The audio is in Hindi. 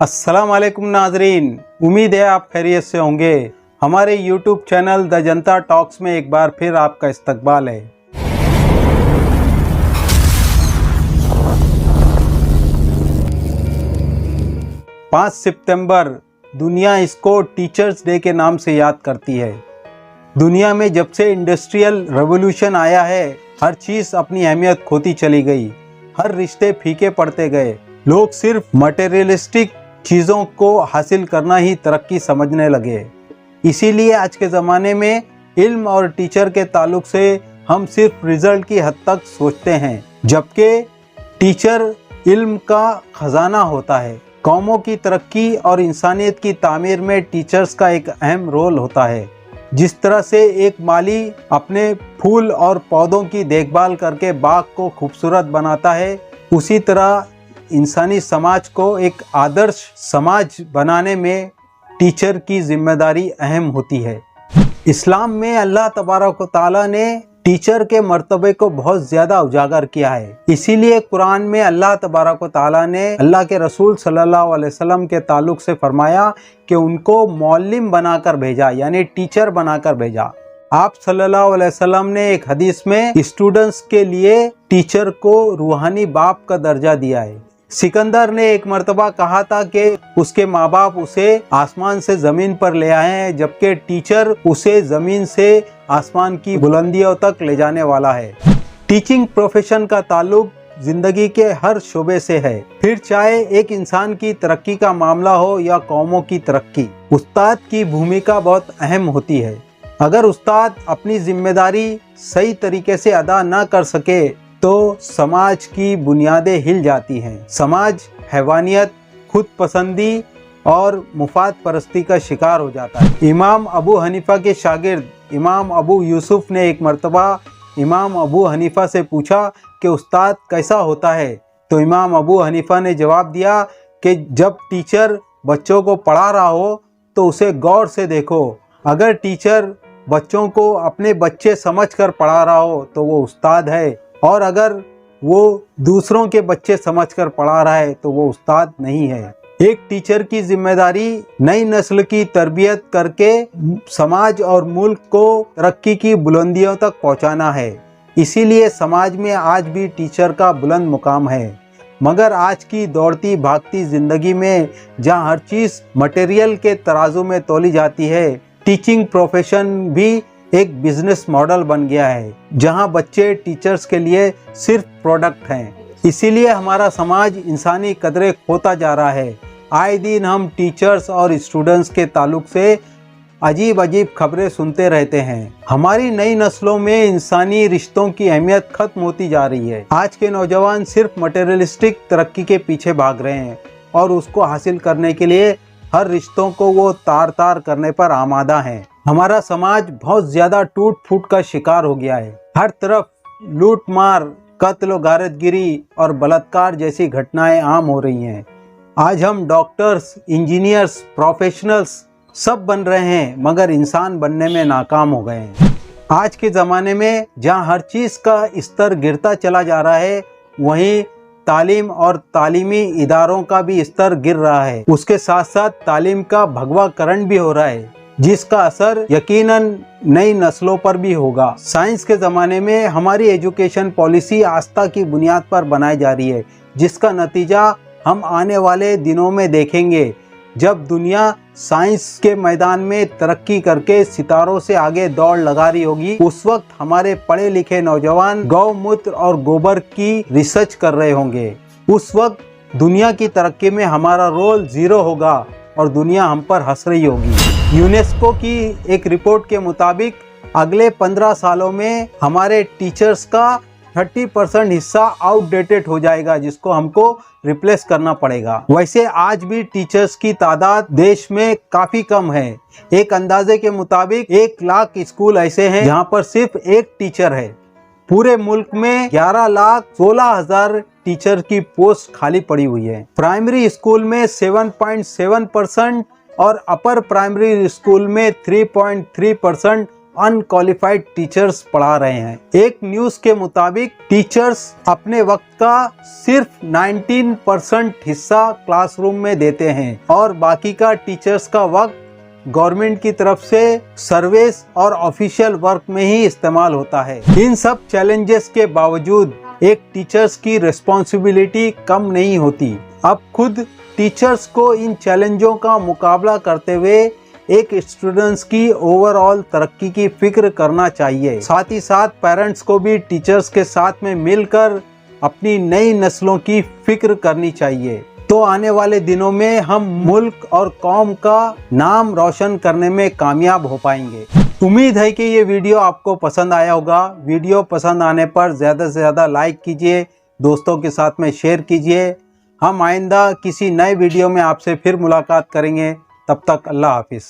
अस्सलाम वालेकुम नाजरीन, उम्मीद है आप खैरियत से होंगे। हमारे YouTube channel the Janata talks में एक बार फिर आपका इस्तकबाल है। पाँच सितंबर दुनिया इसको टीचर्स डे के नाम से याद करती है। दुनिया में जब से इंडस्ट्रियल रेवोल्यूशन आया है, हर चीज़ अपनी अहमियत खोती चली गई। हर रिश्ते फीके पड़ते गए। लोग सिर्फ मटेरियलिस्टिक चीज़ों को हासिल करना ही तरक्की समझने लगे। इसीलिए आज के ज़माने में इल्म और टीचर के ताल्लुक से हम सिर्फ रिज़ल्ट की हद तक सोचते हैं, जबकि टीचर इल्म का ख़जाना होता है। कौमों की तरक्की और इंसानियत की तामीर में टीचर्स का एक अहम रोल होता है। जिस तरह से एक माली अपने फूल और पौधों की देखभाल करके बाग को खूबसूरत बनाता है, उसी तरह इंसानी समाज को एक आदर्श समाज बनाने में टीचर की जिम्मेदारी अहम होती है। इस्लाम में अल्लाह तबारक व तआला ने टीचर के मर्तबे को बहुत ज़्यादा उजागर किया है। इसीलिए कुरान में अल्लाह तबारक व तआला ने अल्लाह के रसूल सल्लल्लाहु अलैहि वसल्लम के ताल्लुक से फरमाया कि उनको मौल्लिम बनाकर भेजा, यानी टीचर बनाकर भेजा। आप सल्लल्लाहु अलैहि वसल्लम ने एक हदीस में स्टूडेंट्स के लिए टीचर को रूहानी बाप का दर्जा दिया है। सिकंदर ने एक मर्तबा कहा था कि उसके माँ बाप उसे आसमान से ज़मीन पर ले आए हैं, जबकि टीचर उसे ज़मीन से आसमान की बुलंदियों तक ले जाने वाला है। टीचिंग प्रोफेशन का ताल्लुक ज़िंदगी के हर शोबे से है, फिर चाहे एक इंसान की तरक्की का मामला हो या कौमों की तरक्की। उस्ताद की भूमिका बहुत अहम होती है। अगर उस्ताद अपनी जिम्मेदारी सही तरीके से अदा न कर सके तो समाज की बुनियादें हिल जाती हैं। समाज हैवानियत, खुद पसंदी और मुफाद परस्ती का शिकार हो जाता है। इमाम अबू हनीफा के शागिर्द इमाम अबू यूसुफ ने एक मर्तबा इमाम अबू हनीफा से पूछा कि उस्ताद कैसा होता है, तो इमाम अबू हनीफा ने जवाब दिया कि जब टीचर बच्चों को पढ़ा रहा हो तो उसे गौर से देखो। अगर टीचर बच्चों को अपने बच्चे समझकर पढ़ा रहा हो तो वो उस्ताद है, और अगर वो दूसरों के बच्चे समझकर पढ़ा रहा है तो वो उस्ताद नहीं है। एक टीचर की जिम्मेदारी नई नस्ल की तरबियत करके समाज और मुल्क को तरक्की की बुलंदियों तक पहुंचाना है। इसीलिए समाज में आज भी टीचर का बुलंद मुकाम है। मगर आज की दौड़ती भागती ज़िंदगी में जहां हर चीज़ मटेरियल के तराजू में तोली जाती है, टीचिंग प्रोफेशन भी एक बिजनेस मॉडल बन गया है, जहां बच्चे टीचर्स के लिए सिर्फ प्रोडक्ट हैं। इसीलिए हमारा समाज इंसानी कदरें खोता जा रहा है। आए दिन हम टीचर्स और स्टूडेंट्स के ताल्लुक से अजीब अजीब खबरें सुनते रहते हैं। हमारी नई नस्लों में इंसानी रिश्तों की अहमियत खत्म होती जा रही है। आज के नौजवान सिर्फ मटेरियलिस्टिक तरक्की के पीछे भाग रहे हैं और उसको हासिल करने के लिए हर रिश्तों को वो तार तार करने पर आमादा हैं। हमारा समाज बहुत ज़्यादा टूट फूट का शिकार हो गया है। हर तरफ लूट मार, कत्ल, गारतगिरी और बलात्कार जैसी घटनाएं आम हो रही हैं। आज हम डॉक्टर्स, इंजीनियर्स, प्रोफेशनल्स सब बन रहे हैं, मगर इंसान बनने में नाकाम हो गए हैं। आज के ज़माने में जहां हर चीज़ का स्तर गिरता चला जा रहा है, वहीं तालीम और तालीमी इदारों का भी स्तर गिर रहा है। उसके साथ साथ तालीम का भगवाकरण भी हो रहा है, जिसका असर यकीनन नई नस्लों पर भी होगा। साइंस के ज़माने में हमारी एजुकेशन पॉलिसी आस्था की बुनियाद पर बनाई जा रही है, जिसका नतीजा हम आने वाले दिनों में देखेंगे। जब दुनिया साइंस के मैदान में तरक्की करके सितारों से आगे दौड़ लगा रही होगी, उस वक्त हमारे पढ़े लिखे नौजवान गौमूत्र और गोबर की रिसर्च कर रहे होंगे। उस वक्त दुनिया की तरक्की में हमारा रोल ज़ीरो होगा और दुनिया हम पर हंस रही होगी। यूनेस्को की एक रिपोर्ट के मुताबिक अगले 15 सालों में हमारे टीचर्स का 30% हिस्सा आउटडेटेड हो जाएगा, जिसको हमको रिप्लेस करना पड़ेगा। वैसे आज भी टीचर्स की तादाद देश में काफ़ी कम है। एक अंदाजे के मुताबिक 1 लाख स्कूल ऐसे हैं जहां पर सिर्फ एक टीचर है। पूरे मुल्क में 11,16,000 टीचर की पोस्ट खाली पड़ी हुई है। प्राइमरी स्कूल में 7.7% और अपर प्राइमरी स्कूल में 3.3% अनक्वालिफाइड टीचर्स पढ़ा रहे हैं। एक न्यूज के मुताबिक टीचर्स अपने वक्त का सिर्फ 19% हिस्सा क्लासरूम में देते हैं और बाकी का टीचर्स का वक्त गवर्नमेंट की तरफ से सर्विस और ऑफिशियल वर्क में ही इस्तेमाल होता है। इन सब चैलेंजेस के बावजूद एक टीचर्स की रिस्पॉन्सिबिलिटी कम नहीं होती। अब खुद टीचर्स को इन चैलेंजों का मुकाबला करते हुए एक स्टूडेंट्स की ओवरऑल तरक्की की फिक्र करना चाहिए। साथ ही साथ पेरेंट्स को भी टीचर्स के साथ में मिलकर अपनी नई नस्लों की फिक्र करनी चाहिए। तो आने वाले दिनों में हम मुल्क और कौम का नाम रोशन करने में कामयाब हो पाएंगे। उम्मीद है कि ये वीडियो आपको पसंद आया होगा। वीडियो पसंद आने पर ज़्यादा से ज़्यादा लाइक कीजिए, दोस्तों के साथ में शेयर कीजिए। हम आइंदा किसी नए वीडियो में आपसे फिर मुलाकात करेंगे। तब तक अल्लाह हाफिज़।